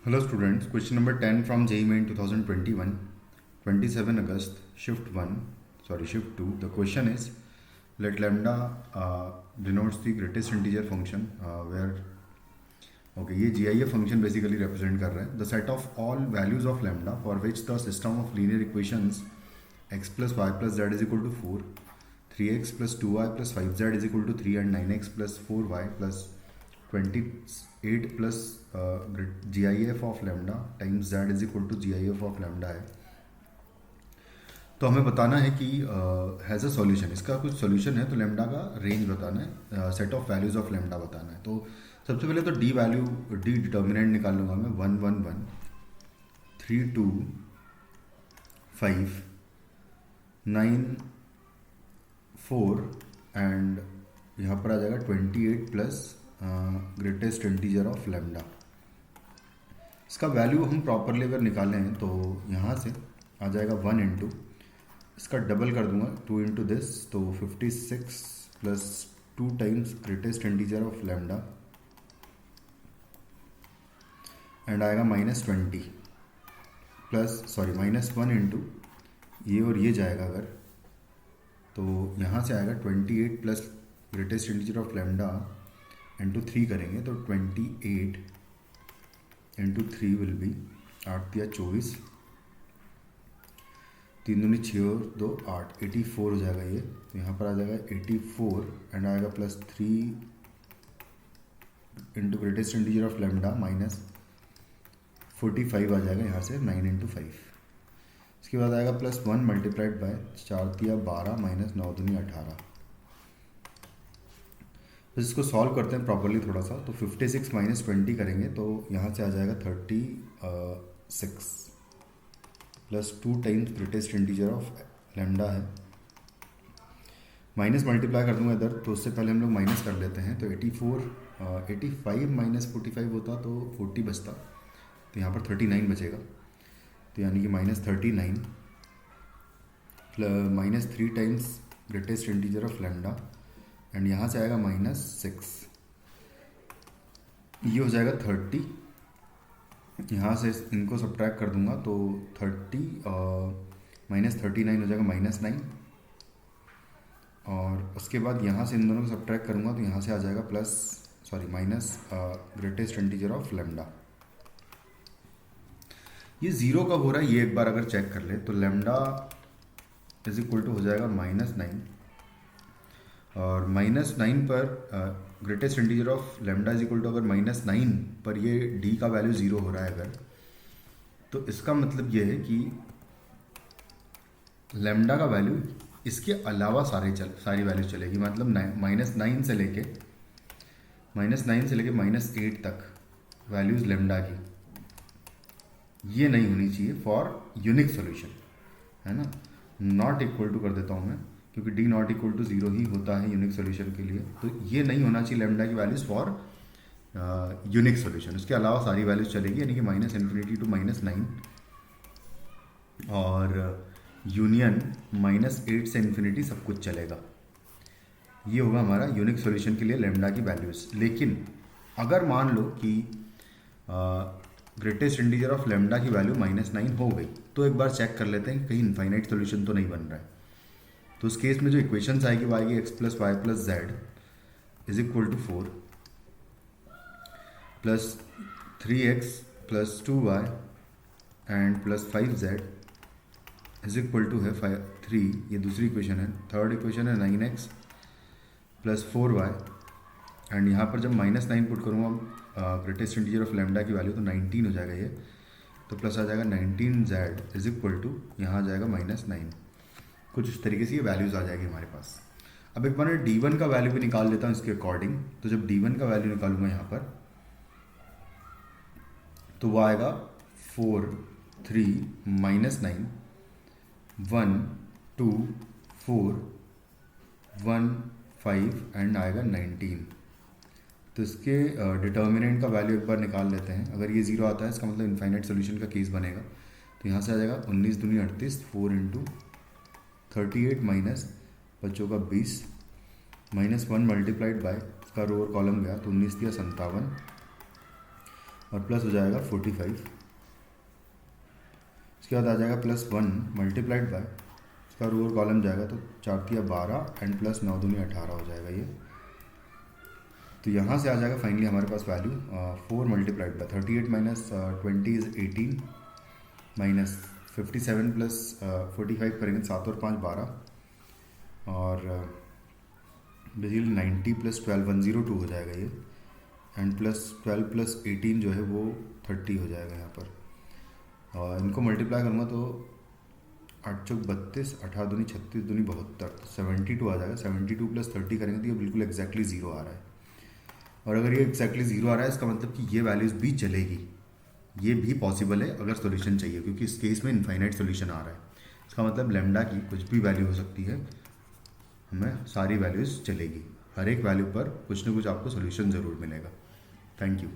Hello students, question number 10 from JEE Main 2021, 27 August, shift 1, shift 2. The question is, let lambda denotes the greatest integer function where, okay, ये GIF function basically represent कर रहा है the set of all values of lambda for which the system of linear equations x plus y plus z is equal to 4, 3x plus 2y plus 5z is equal to 3 and 9x plus 4y plus 28 plus GIF of lambda times z is equal to GIF of lambda है। तो हमें बताना है कि has a solution, इसका कुछ solution है तो लैम्डा का रेंज बताना है, set of values of lambda बताना है। तो सबसे पहले तो डी डिटर्मिनेंट निकाल लूँगा मैं 1 1 1 3 2 5 9 4 एंड यहाँ पर आ जाएगा 28 plus greatest integer of lambda. इसका वैल्यू हम प्रॉपरली अगर निकालें हैं तो यहाँ से आ जाएगा 1 इंटू, इसका डबल कर दूंगा 2 इंटू दिस, तो 56 plus 2 times greatest integer of lambda and आएगा -20 प्लस -1 इंटू ये और ये जाएगा अगर, तो यहाँ से आएगा 28 plus greatest integer of lambda into 3 करेंगे तो 28 इंटू 3 विल बी 8 या 24, 3 दूनी 6 और 2 8, 84 हो जाएगा ये। तो यहाँ पर आ जाएगा 84 एंड आएगा plus 3 into greatest integer of lambda -45 आ जाएगा यहाँ से 9 इंटू 5। इसके बाद आएगा +1 मल्टीप्लाइड बाय 4 या 12 -9 दूनी 18। तो इसको सॉल्व करते हैं प्रॉपरली थोड़ा सा, तो 56 -20 करेंगे तो यहाँ से आ जाएगा 36 plus 2 times greatest integer of lambda है, माइनस मल्टीप्लाई कर दूंगा इधर, तो उससे पहले हम लोग माइनस कर लेते हैं। तो 85 -45 होता तो 40 बचता, तो यहाँ पर 39 बचेगा, तो यानी कि -39 -3 times greatest integer of lambda and यहाँ से आएगा -6, ये हो जाएगा 30, यहाँ से इनको सब्ट्रैक्ट कर दूंगा तो 30 -39 हो जाएगा -9, और उसके बाद यहाँ से इन दोनों को सब्ट्रैक्ट करूँगा तो यहाँ से आ जाएगा minus greatest integer of lambda. ये ज़ीरो कब हो रहा है ये एक बार अगर चेक कर ले तो लैम्डा इज इक्वल टू हो जाएगा -9, और -9 पर greatest integer of lambda is equal to, अगर -9 पर ये डी का वैल्यू 0 हो रहा है अगर, तो इसका मतलब ये है कि लैम्डा का वैल्यू इसके अलावा सारी वैल्यू चलेगी, मतलब -9 से लेके -8 तक वैल्यूज लैम्डा की ये नहीं होनी चाहिए फॉर यूनिक सॉल्यूशन, है ना। नॉट इक्वल टू कर देता हूँ मैं, क्योंकि डी नॉट इक्वल टू 0 ही होता है यूनिक सॉल्यूशन के लिए, तो ये नहीं होना चाहिए लैम्डा की वैल्यूज फॉर यूनिक सॉल्यूशन। उसके अलावा सारी वैल्यूज चलेगी, यानी कि -∞ टू -9 और यूनियन -8 से इन्फिनिटी सब कुछ चलेगा। ये होगा हमारा यूनिक सॉल्यूशन के लिए लैम्डा की वैल्यूज। लेकिन अगर मान लो कि ग्रेटेस्ट इंटीजर ऑफ लैम्डा की वैल्यू -9 हो गई, तो एक बार चेक कर लेते हैं कहीं इनफाइनाइट सॉल्यूशन तो नहीं बन रहा है। तो उस केस में जो इक्वेशंस आएगी वो आएगी x plus Y plus Z is equal to 4 plus 3x plus 2y and plus 5z is equal to है 3, ये दूसरी इक्वेशन है। थर्ड इक्वेशन है 9x प्लस 4y एंड यहाँ पर जब -9 पुट करूँगा ग्रेटेस्ट इंटीजर ऑफ लैम्डा की वैल्यू तो 19 हो जाएगा ये, तो प्लस आ जाएगा 19z इज इक्वल टू यहाँ आ जाएगा -9। कुछ इस तरीके से ये वैल्यूज़ आ जाएगी हमारे पास। अब एक बार मैं d1 का वैल्यू भी निकाल लेता हूँ इसके अकॉर्डिंग। तो जब d1 का वैल्यू निकालूंगा यहाँ पर तो वो आएगा 4 3 -9 1 2 4 1 5 एंड आएगा 19। तो इसके डिटर्मिनेंट का वैल्यू एक बार निकाल लेते हैं। अगर ये 0 आता है इसका मतलब इनफाइनाइट सोल्यूशन का केस बनेगा। तो यहाँ से आ जाएगा 19 दूनी 38, 4 इंटू 38 माइनस बच्चों का 20 -1 मल्टीप्लाइड बाय, इसका रो और कॉलम गया तो 19 दिया 57 और प्लस हो जाएगा 45। इसके बाद आ जाएगा +1 मल्टीप्लाइड बाय, इसका रो और कॉलम जाएगा तो 4×12 एंड प्लस 9×2=18 हो जाएगा ये। तो यहाँ से आ जाएगा फाइनली हमारे पास value 4 multiplied by 38 minus 20 is 18 minus 57 plus 45 करेंगे 7 और 5 12 और बेसिकली 90 + 12 102 हो जाएगा ये एंड +12 + 18 जो है वो 30 हो जाएगा यहाँ पर। और इनको मल्टीप्लाई करूँगा तो 8 चौक 32, 8 दूनी 36 दूनी 72, 72 आ जाएगा। 72 + 30 करेंगे तो ये बिल्कुल एग्जैक्टली 0 आ रहा है। और अगर ये एग्जैक्टली 0 आ रहा है इसका मतलब कि ये वैल्यूज़ भी चलेगी, ये भी पॉसिबल है अगर सॉल्यूशन चाहिए, क्योंकि इस केस में इनफाइनाइट सॉल्यूशन आ रहा है। इसका मतलब लैम्डा की कुछ भी वैल्यू हो सकती है, हमें सारी वैल्यूज़ चलेगी, हर एक वैल्यू पर कुछ ना कुछ आपको सॉल्यूशन ज़रूर मिलेगा। Thank you.